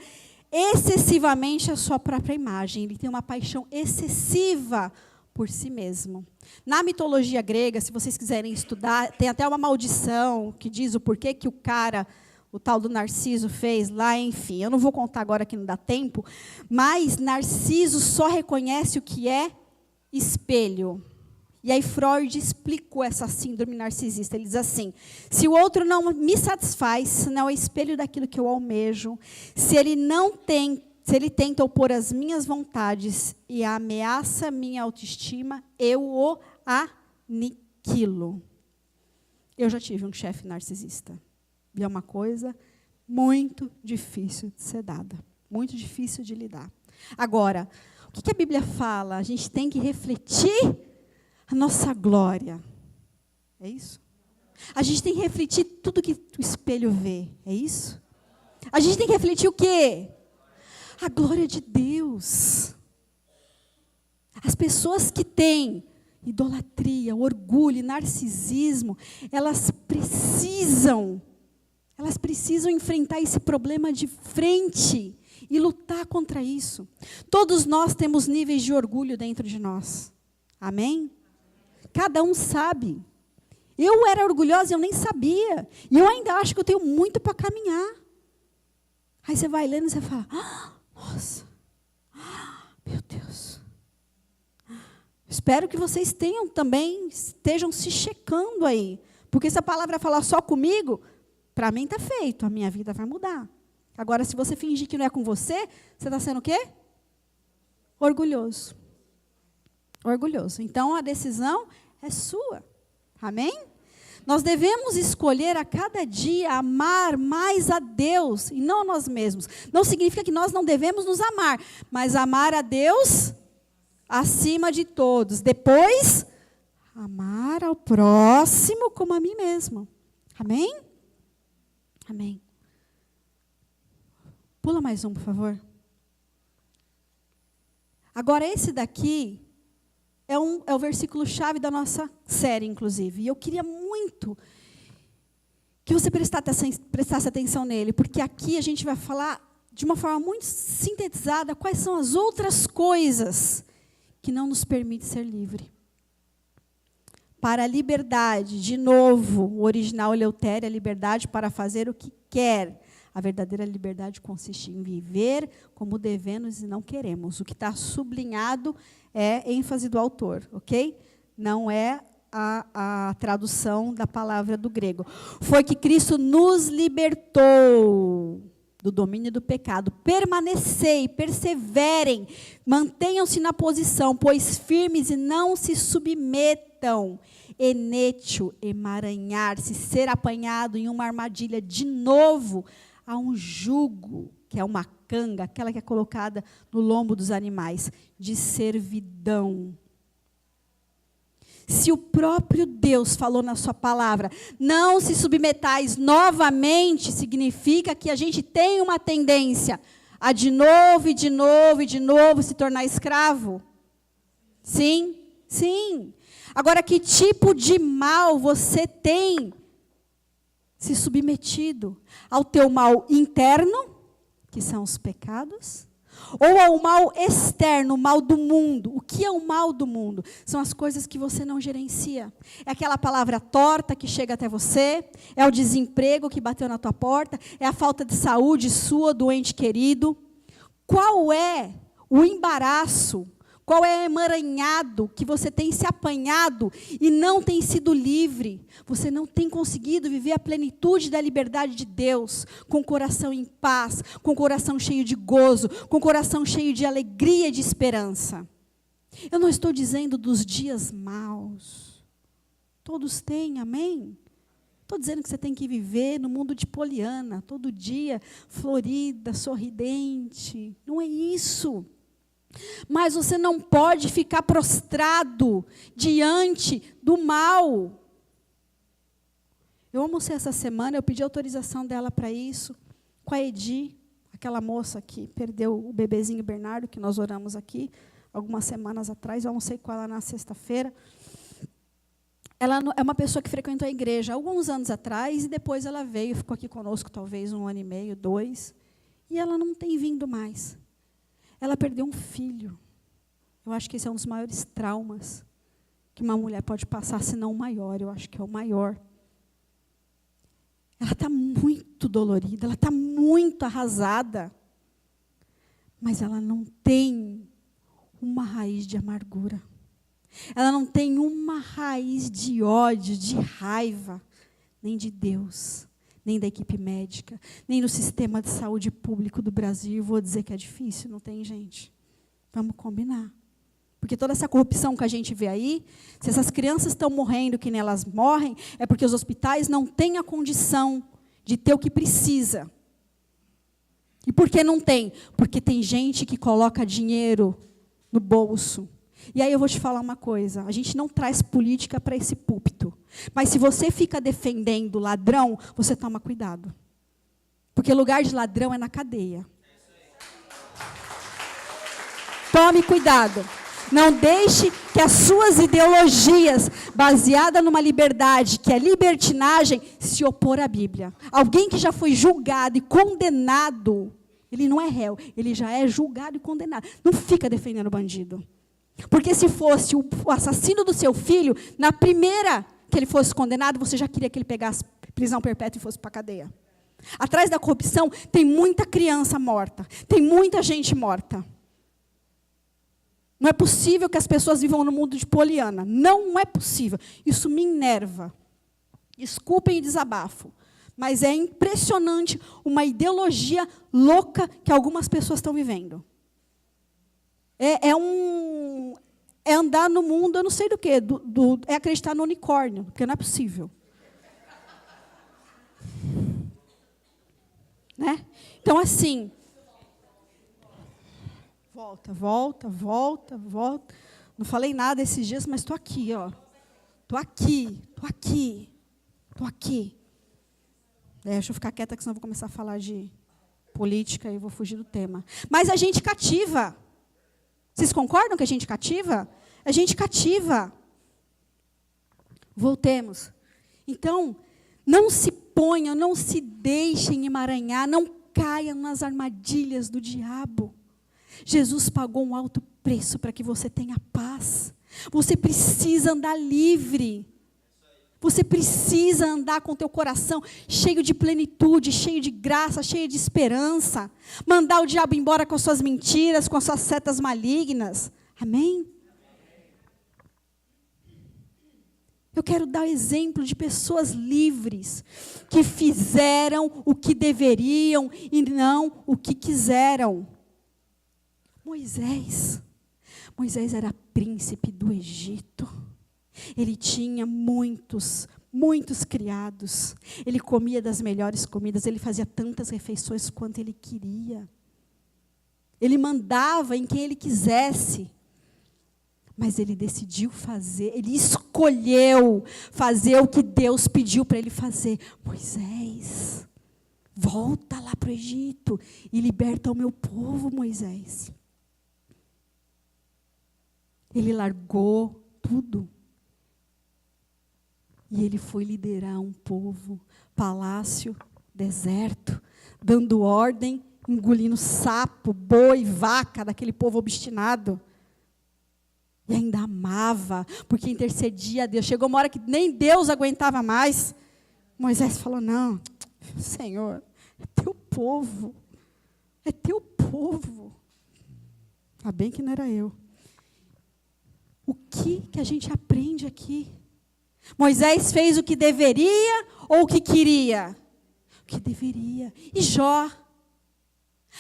excessivamente a sua própria imagem. Ele tem uma paixão excessiva por si mesmo. Na mitologia grega, se vocês quiserem estudar, tem até uma maldição que diz o porquê que o tal do Narciso fez lá, enfim. Eu não vou contar agora que não dá tempo, mas Narciso só reconhece o que é espelho. E aí Freud explicou essa síndrome narcisista. Ele diz assim: se o outro não me satisfaz, se não é espelho daquilo que eu almejo, se ele tenta opor as minhas vontades e ameaça minha autoestima, eu o aniquilo. Eu já tive um chefe narcisista. E é uma coisa muito difícil de ser dada. Muito difícil de lidar. Agora, o que a Bíblia fala? A gente tem que refletir a nossa glória. É isso? A gente tem que refletir tudo que o espelho vê. É isso? A gente tem que refletir o quê? A glória de Deus. As pessoas que têm idolatria, orgulho, narcisismo, elas precisam enfrentar esse problema de frente e lutar contra isso. Todos nós temos níveis de orgulho dentro de nós. Amém? Cada um sabe. Eu era orgulhosa e eu nem sabia. E eu ainda acho que eu tenho muito para caminhar. Aí você vai lendo e você fala: nossa, meu Deus. Espero que vocês estejam se checando aí. Porque se a palavra falar só comigo, para mim está feito, a minha vida vai mudar. Agora, se você fingir que não é com você, você está sendo o quê? Orgulhoso. Orgulhoso. Então, a decisão é sua. Amém? Nós devemos escolher a cada dia amar mais a Deus e não a nós mesmos. Não significa que nós não devemos nos amar, mas amar a Deus acima de todos. Depois, amar ao próximo como a mim mesmo. Amém? Amém. Pula mais um, por favor. Agora, esse daqui é o versículo-chave da nossa série, inclusive. E eu queria muito que você prestasse atenção nele, porque aqui a gente vai falar de uma forma muito sintetizada quais são as outras coisas que não nos permitem ser livre. Para a liberdade, de novo, o original Eleutério, a liberdade para fazer o que quer. A verdadeira liberdade consiste em viver como devemos e não queremos. O que está sublinhado é ênfase do autor, ok? Não é a tradução da palavra do grego. Foi que Cristo nos libertou do domínio do pecado. Permanecei, perseverem, mantenham-se na posição, pois firmes e não se submetam. Enétio, emaranhar-se, ser apanhado em uma armadilha de novo, a um jugo, que é uma canga, aquela que é colocada no lombo dos animais, de servidão. Se o próprio Deus falou na sua palavra, não se submetais novamente, significa que a gente tem uma tendência a de novo, e de novo, e de novo se tornar escravo. Sim? Sim. Agora, que tipo de mal você tem se submetido? Ao teu mal interno, que são os pecados, ou ao mal externo, o mal do mundo? O que é o mal do mundo? São as coisas que você não gerencia. É aquela palavra torta que chega até você, é o desemprego que bateu na tua porta, é a falta de saúde sua, do ente querido. Qual é o embaraço? Qual é o emaranhado que você tem se apanhado e não tem sido livre? Você não tem conseguido viver a plenitude da liberdade de Deus, com o coração em paz, com o coração cheio de gozo, com o coração cheio de alegria e de esperança. Eu não estou dizendo dos dias maus. Todos têm, amém? Estou dizendo que você tem que viver no mundo de Poliana, todo dia, florida, sorridente. Não é isso. Mas você não pode ficar prostrado diante do mal. Eu almocei essa semana, eu pedi autorização dela para isso, com a Edi, aquela moça que perdeu o bebezinho Bernardo, que nós oramos aqui, algumas semanas atrás. Eu almocei com ela na sexta-feira. Ela é uma pessoa que frequentou a igreja alguns anos atrás, e depois ela veio, ficou aqui conosco talvez 1 ano e meio, 2, e ela não tem vindo mais. Ela perdeu um filho. Eu acho que esse é um dos maiores traumas que uma mulher pode passar, se não o maior. Eu acho que é o maior. Ela está muito dolorida, ela está muito arrasada. Mas ela não tem uma raiz de amargura. Ela não tem uma raiz de ódio, de raiva, nem de Deus, nem da equipe médica, nem do sistema de saúde público do Brasil. Vou dizer que é difícil, não tem, gente? Vamos combinar. Porque toda essa corrupção que a gente vê aí, se essas crianças estão morrendo que nem elas morrem, é porque os hospitais não têm a condição de ter o que precisa. E por que não tem? Porque tem gente que coloca dinheiro no bolso. E aí eu vou te falar uma coisa, a gente não traz política para esse púlpito. Mas se você fica defendendo ladrão, você toma cuidado. Porque lugar de ladrão é na cadeia. Tome cuidado. Não deixe que as suas ideologias, baseadas numa liberdade, que é libertinagem, se opor à Bíblia. Alguém que já foi julgado e condenado, ele não é réu, ele já é julgado e condenado. Não fica defendendo o bandido. Porque se fosse o assassino do seu filho, na primeira que ele fosse condenado, você já queria que ele pegasse prisão perpétua e fosse para a cadeia. Atrás da corrupção tem muita criança morta, tem muita gente morta. Não é possível que as pessoas vivam no mundo de Poliana. Não é possível. Isso me enerva. Desculpem o desabafo. Mas é impressionante uma ideologia louca que algumas pessoas estão vivendo. É andar no mundo, eu não sei do quê. É acreditar no unicórnio, porque não é possível. Né? Então, assim... Volta. Não falei nada esses dias, mas estou aqui, ó. Estou aqui. Deixa eu ficar quieta, que senão eu vou começar a falar de política e vou fugir do tema. Mas a gente cativa. Vocês concordam que a gente cativa? A gente cativa. Voltemos. Então, não se ponham, não se deixem emaranhar, não caiam nas armadilhas do diabo. Jesus pagou um alto preço para que você tenha paz. Você precisa andar livre. Você precisa andar com o teu coração cheio de plenitude, cheio de graça, cheio de esperança. Mandar o diabo embora com suas mentiras, com suas setas malignas. Amém? Eu quero dar exemplo de pessoas livres, que fizeram o que deveriam e não o que quiseram. Moisés era príncipe do Egito. Ele tinha muitos criados. Ele comia das melhores comidas. Ele fazia tantas refeições quanto ele queria. Ele mandava em quem ele quisesse. Mas ele decidiu fazer, ele escolheu fazer o que Deus pediu para ele fazer. Moisés, volta lá para o Egito e liberta o meu povo, Moisés. Ele largou tudo. E ele foi liderar um povo, palácio, deserto, dando ordem, engolindo sapo, boi, vaca, daquele povo obstinado. E ainda amava, porque intercedia a Deus. Chegou uma hora que nem Deus aguentava mais. Moisés falou, não, Senhor, é teu povo. É teu povo. Tá bem que não era eu. O que a gente aprende aqui? Moisés fez o que deveria ou o que queria? O que deveria. E Jó?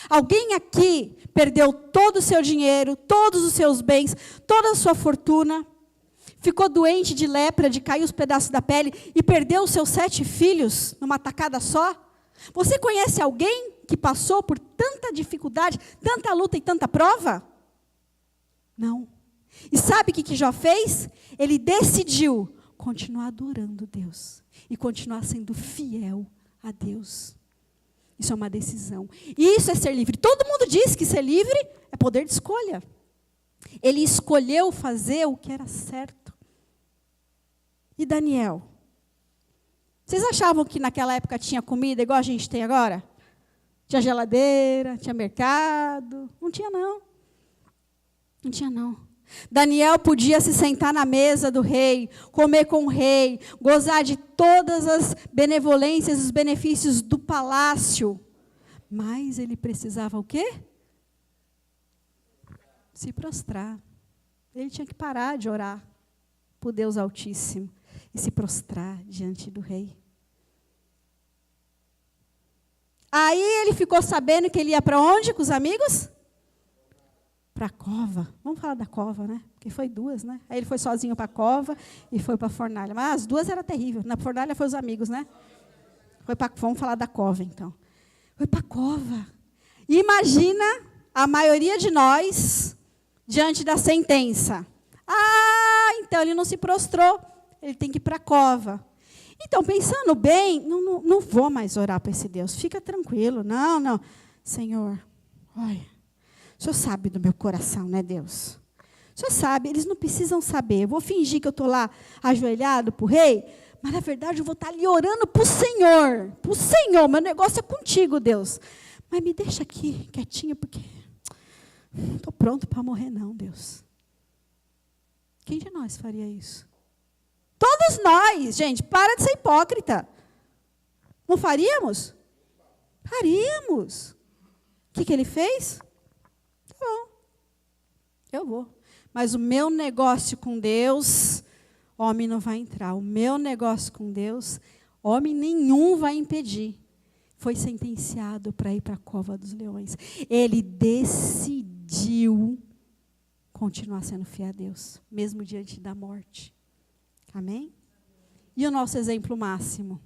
Alguém aqui perdeu todo o seu dinheiro, todos os seus bens, toda a sua fortuna, ficou doente de lepra, de cair os pedaços da pele e perdeu os seus 7 filhos numa tacada só? Você conhece alguém que passou por tanta dificuldade, tanta luta e tanta prova? Não. E sabe o que Jó fez? Ele decidiu continuar adorando Deus e continuar sendo fiel a Deus. Isso é uma decisão. E isso é ser livre. Todo mundo diz que ser livre é poder de escolha. Ele escolheu fazer o que era certo. E Daniel? Vocês achavam que naquela época tinha comida igual a gente tem agora? Tinha geladeira, tinha mercado? Não tinha, não. Não tinha, não. Daniel podia se sentar na mesa do rei, comer com o rei, gozar de todas as benevolências, os benefícios do palácio. Mas ele precisava o quê? Se prostrar. Ele tinha que parar de orar por Deus Altíssimo e se prostrar diante do rei. Aí ele ficou sabendo que ele ia para onde com os amigos? Para a cova. Vamos falar da cova, né? Porque foi 2, né? Aí ele foi sozinho para a cova e foi para a fornalha. Mas as 2 era terrível. Na fornalha foi os amigos, né? Vamos falar da cova, então. Foi para a cova. E imagina a maioria de nós diante da sentença. Então ele não se prostrou. Ele tem que ir para a cova. Então, pensando bem, não vou mais orar para esse Deus. Fica tranquilo. Não. Senhor, olha, o Senhor sabe do meu coração, né, Deus? O Senhor sabe, eles não precisam saber. Eu vou fingir que eu estou lá ajoelhado para o rei, mas, na verdade, eu vou estar ali orando para o Senhor. Para o Senhor, meu negócio é contigo, Deus. Mas me deixa aqui, quietinho, porque não estou pronto para morrer, não, Deus. Quem de nós faria isso? Todos nós, gente, para de ser hipócrita. Não faríamos? Faríamos. O que ele fez? Tá bom, eu vou. Mas o meu negócio com Deus, homem não vai entrar. O meu negócio com Deus, homem nenhum vai impedir. Foi sentenciado para ir para a cova dos leões. Ele decidiu continuar sendo fiel a Deus, mesmo diante da morte. Amém? E o nosso exemplo máximo?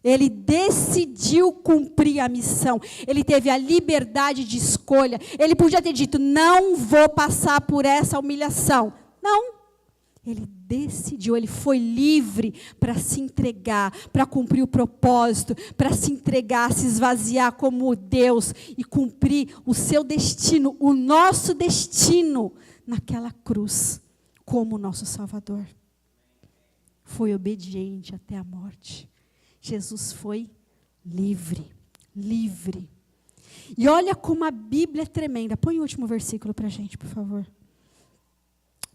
Ele decidiu cumprir a missão. Ele teve a liberdade de escolha. Ele podia ter dito, não vou passar por essa humilhação. Não. Ele decidiu, ele foi livre para se entregar, para cumprir o propósito, para se entregar, se esvaziar como Deus e cumprir o seu destino, o nosso destino naquela cruz, como nosso Salvador. Foi obediente até a morte. Jesus foi livre, livre. E olha como a Bíblia é tremenda. Põe o último versículo para a gente, por favor.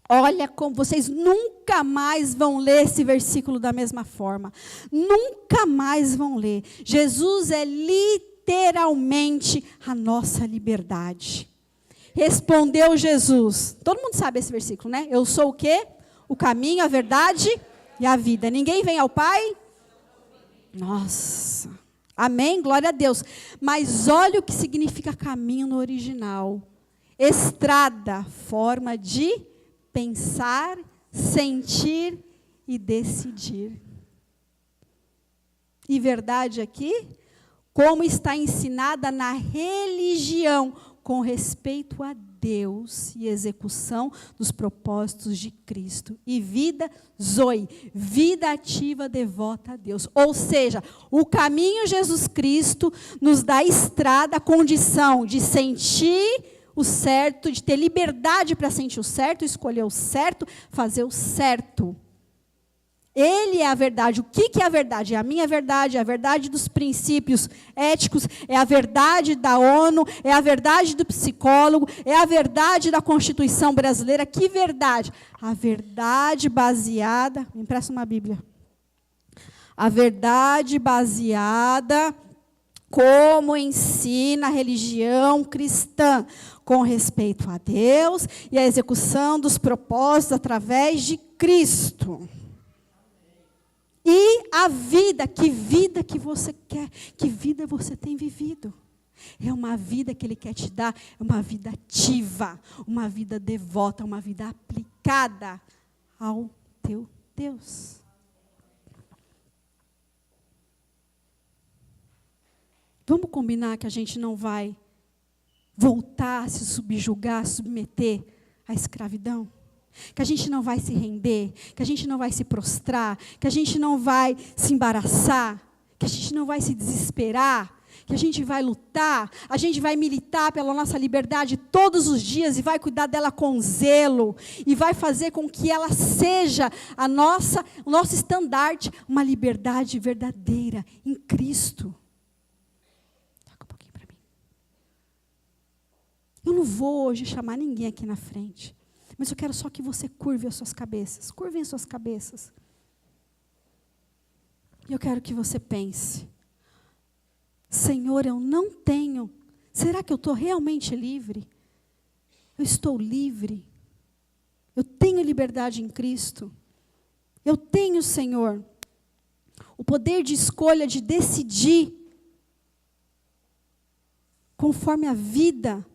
Olha como vocês nunca mais vão ler esse versículo da mesma forma. Nunca mais vão ler. Jesus é literalmente a nossa liberdade. Respondeu Jesus. Todo mundo sabe esse versículo, né? Eu sou o quê? O caminho, a verdade e a vida. Ninguém vem ao Pai? Nossa. Amém? Glória a Deus. Mas olha o que significa caminho no original. Estrada, forma de pensar, sentir e decidir. E verdade aqui, como está ensinada na religião, com respeito a Deus e execução dos propósitos de Cristo. E vida zoe, vida ativa devota a Deus. Ou seja, o caminho Jesus Cristo nos dá a estrada, a condição de sentir o certo, de ter liberdade para sentir o certo, escolher o certo, fazer o certo. Ele é a verdade. O que é a verdade? É a minha verdade, é a verdade dos princípios éticos, é a verdade da ONU, é a verdade do psicólogo, é a verdade da Constituição brasileira. Que verdade? A verdade baseada... Me empresta uma Bíblia. A verdade baseada, como ensina a religião cristã, com respeito a Deus e a execução dos propósitos através de Cristo. E a vida que você quer, que vida você tem vivido. É uma vida que Ele quer te dar, é uma vida ativa, uma vida devota, uma vida aplicada ao teu Deus. Vamos combinar que a gente não vai voltar a se subjugar, submeter à escravidão? Que a gente não vai se render, que a gente não vai se prostrar, que a gente não vai se embaraçar, que a gente não vai se desesperar, que a gente vai lutar, a gente vai militar pela nossa liberdade todos os dias e vai cuidar dela com zelo e vai fazer com que ela seja o nosso estandarte, uma liberdade verdadeira em Cristo. Toca um pouquinho para mim. Eu não vou hoje chamar ninguém aqui na frente. Mas eu quero só que você curve as suas cabeças. Curvem as suas cabeças. E eu quero que você pense. Senhor, eu não tenho. Será que eu estou realmente livre? Eu estou livre tenho liberdade em Cristo. Eu tenho, Senhor, o poder de escolha, de decidir conforme a vida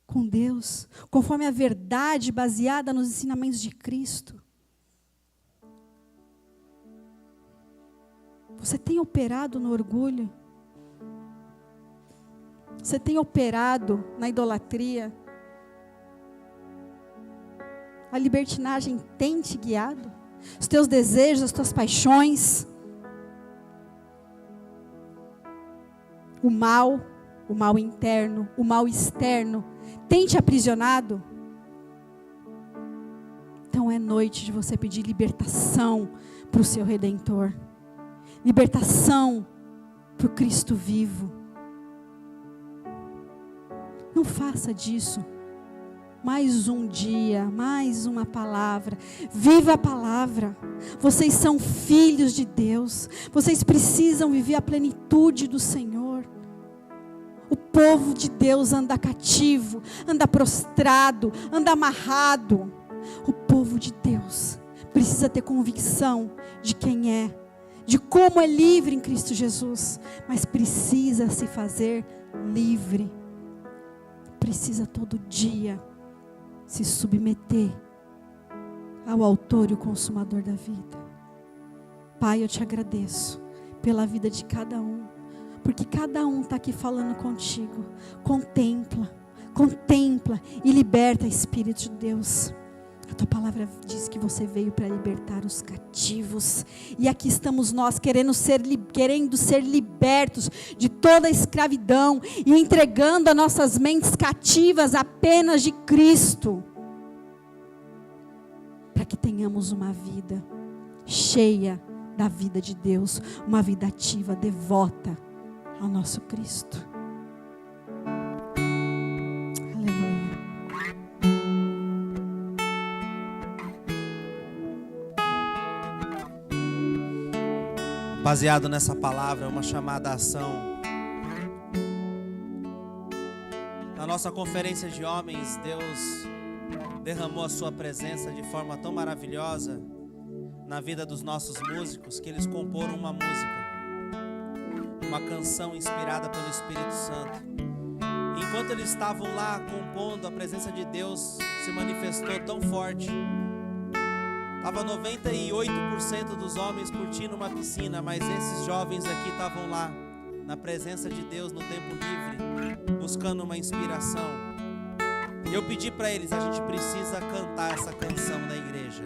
com Deus, conforme a verdade baseada nos ensinamentos de Cristo. Você tem operado no orgulho? Você tem operado na idolatria? A libertinagem tem te guiado? Os teus desejos, as tuas paixões? O mal interno, o mal externo, tem te aprisionado? Então é noite de você pedir libertação para o seu Redentor. Libertação para o Cristo vivo. Não faça disso mais um dia, mais uma palavra. Viva a palavra. Vocês são filhos de Deus. Vocês precisam viver a plenitude do Senhor. O povo de Deus anda cativo, anda prostrado, anda amarrado. O povo de Deus precisa ter convicção de quem é, de como é livre em Cristo Jesus, mas precisa se fazer livre. Precisa todo dia se submeter ao autor e o consumador da vida. Pai, eu te agradeço pela vida de cada um, porque cada um está aqui falando contigo. Contempla e liberta, Espírito de Deus. A tua palavra diz que você veio para libertar os cativos. E aqui estamos nós querendo ser libertos de toda a escravidão e entregando as nossas mentes cativas apenas de Cristo. Para que tenhamos uma vida cheia da vida de Deus, uma vida ativa, devota ao nosso Cristo. Baseado nessa palavra, uma chamada à ação. Na nossa conferência de homens, Deus derramou a sua presença de forma tão maravilhosa na vida dos nossos músicos, que eles comporam uma música, uma canção inspirada pelo Espírito Santo. Enquanto eles estavam lá compondo, a presença de Deus se manifestou tão forte. Estava 98% dos homens curtindo uma piscina, mas esses jovens aqui estavam lá, na presença de Deus, no tempo livre, buscando uma inspiração. Eu pedi para eles, a gente precisa cantar essa canção na igreja.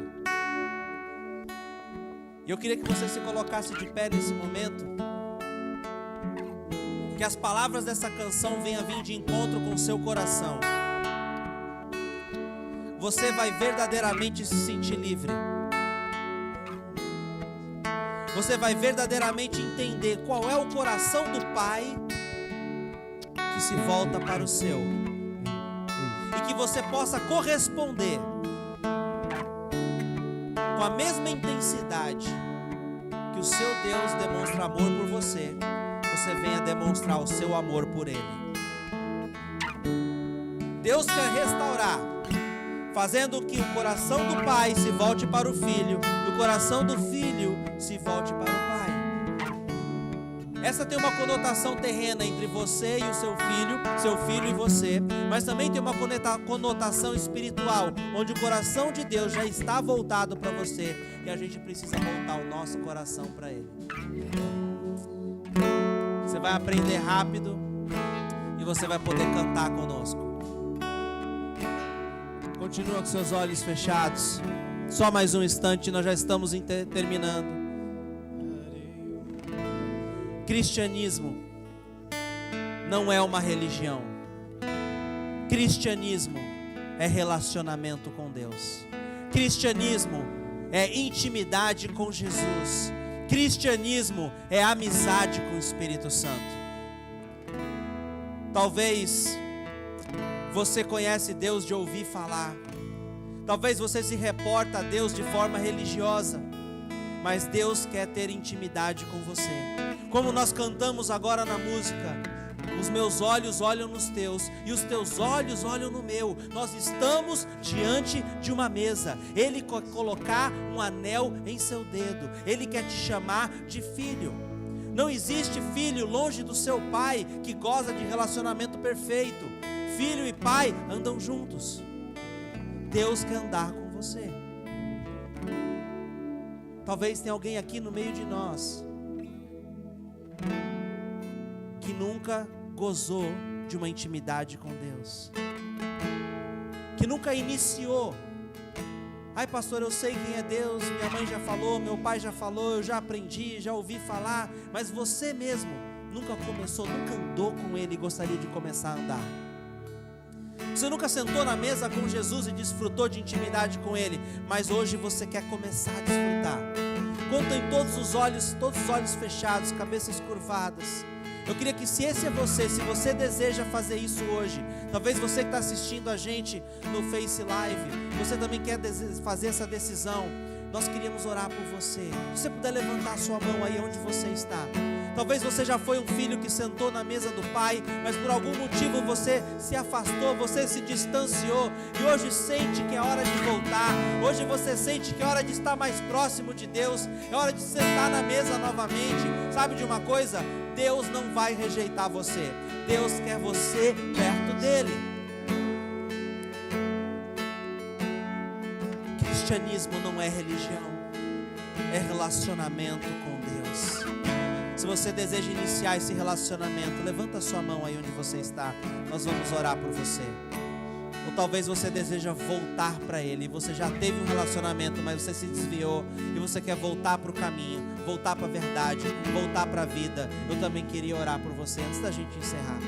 E eu queria que você se colocasse de pé nesse momento, que as palavras dessa canção venham vir de encontro com o seu coração. Você vai verdadeiramente se sentir livre. Você vai verdadeiramente entender qual é o coração do Pai que se volta para o seu. E que você possa corresponder com a mesma intensidade que o seu Deus demonstra amor por você, você venha demonstrar o seu amor por Ele. Deus quer restaurar, fazendo que o coração do pai se volte para o filho, e o coração do filho se volte para o pai. Essa tem uma conotação terrena entre você e o seu filho e você, mas também tem uma conotação espiritual, onde o coração de Deus já está voltado para você, e a gente precisa voltar o nosso coração para Ele. Você vai aprender rápido, e você vai poder cantar conosco. Continua com seus olhos fechados. Só mais um instante, nós já estamos terminando. Cristianismo não é uma religião. Cristianismo é relacionamento com Deus. Cristianismo é intimidade com Jesus. Cristianismo é amizade com o Espírito Santo. Talvez você conhece Deus de ouvir falar. Talvez você se reporta a Deus de forma religiosa. Mas Deus quer ter intimidade com você. Como nós cantamos agora na música, Os meus olhos olham nos teus e os teus olhos olham no meu. Nós estamos diante de uma mesa. Ele quer colocar um anel em seu dedo. Ele quer te chamar de filho. Não existe filho longe do seu pai que goza de relacionamento perfeito. Filho e pai andam juntos. Deus quer andar com você. Talvez tenha alguém aqui no meio de nós que nunca gozou de uma intimidade com Deus, que nunca iniciou. Ai, pastor, eu sei quem é Deus, minha mãe já falou, meu pai já falou, eu já aprendi, já ouvi falar, mas você mesmo nunca começou, nunca andou com Ele e gostaria de começar a andar. Você nunca sentou na mesa com Jesus e desfrutou de intimidade com Ele, mas hoje você quer começar a desfrutar. Quando tem todos os olhos fechados, cabeças curvadas, eu queria que, se esse é você, se você deseja fazer isso hoje, talvez você que está assistindo a gente no Face Live, você também quer fazer essa decisão, nós queríamos orar por você. Se você puder levantar a sua mão aí onde você está. Talvez você já foi um filho que sentou na mesa do pai, mas por algum motivo você se afastou, você se distanciou e hoje sente que é hora de voltar. Hoje você sente que é hora de estar mais próximo de Deus, é hora de sentar na mesa novamente. Sabe de uma coisa? Deus não vai rejeitar você. Deus quer você perto dele. Cristianismo não é religião, é relacionamento com Deus. Se você deseja iniciar esse relacionamento, levanta a sua mão aí onde você está. Nós vamos orar por você. Ou talvez você deseja voltar para Ele. Você já teve um relacionamento, mas você se desviou e você quer voltar para o caminho, voltar para a verdade, voltar para a vida. Eu também queria orar por você antes da gente encerrar.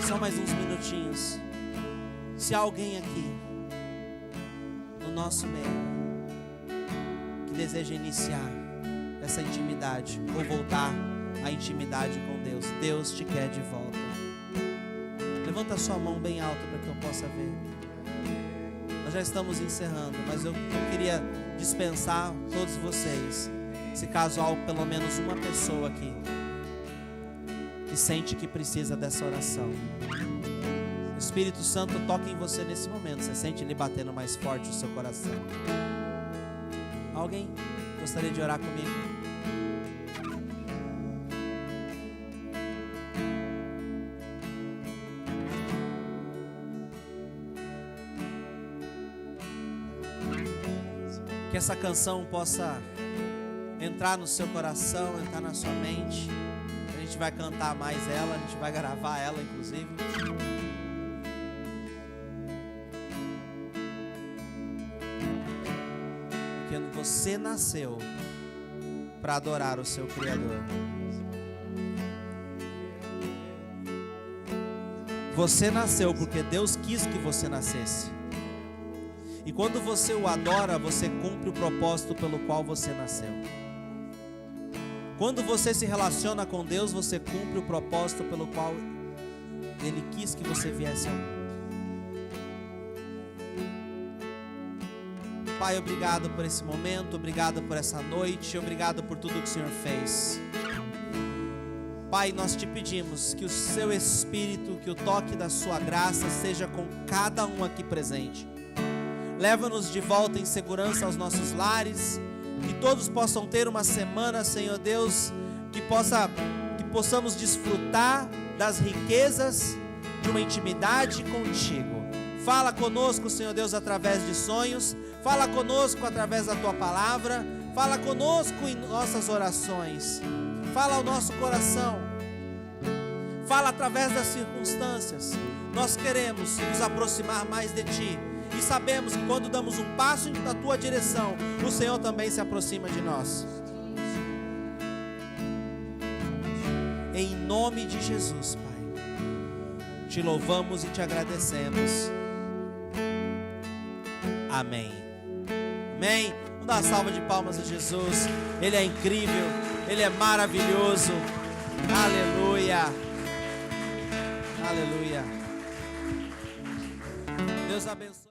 Só mais uns minutinhos. Se há alguém aqui no nosso meio que deseja iniciar essa intimidade ou voltar à intimidade com Deus, Deus te quer de volta. Levanta a sua mão bem alta para que eu possa ver. Nós já estamos encerrando, mas eu queria dispensar todos vocês, se caso há pelo menos uma pessoa aqui que sente que precisa dessa oração. O Espírito Santo toca em você nesse momento. Você sente ele batendo mais forte o seu coração? Alguém gostaria de orar comigo? Que essa canção possa entrar no seu coração, entrar na sua mente. A gente vai cantar mais ela, a gente vai gravar ela, inclusive. Porque você nasceu para adorar o seu Criador. Você nasceu porque Deus quis que você nascesse. E quando você o adora, você cumpre o propósito pelo qual você nasceu. Quando você se relaciona com Deus, você cumpre o propósito pelo qual Ele quis que você viesse ao mundo. Pai, obrigado por esse momento, obrigado por essa noite, obrigado por tudo que o Senhor fez. Pai, nós te pedimos que o seu Espírito, que o toque da sua graça seja com cada um aqui presente. Leva-nos de volta em segurança aos nossos lares, que todos possam ter uma semana, Senhor Deus, que possamos desfrutar das riquezas de uma intimidade contigo. Fala conosco, Senhor Deus, através de sonhos, fala conosco através da tua palavra, fala conosco em nossas orações, fala ao nosso coração, fala através das circunstâncias. Nós queremos nos aproximar mais de ti. E sabemos que quando damos um passo na tua direção, o Senhor também se aproxima de nós. Em nome de Jesus, Pai, te louvamos e te agradecemos. Amém. Amém. Vamos dar uma salva de palmas a Jesus. Ele é incrível, Ele é maravilhoso. Aleluia. Aleluia. Deus abençoe.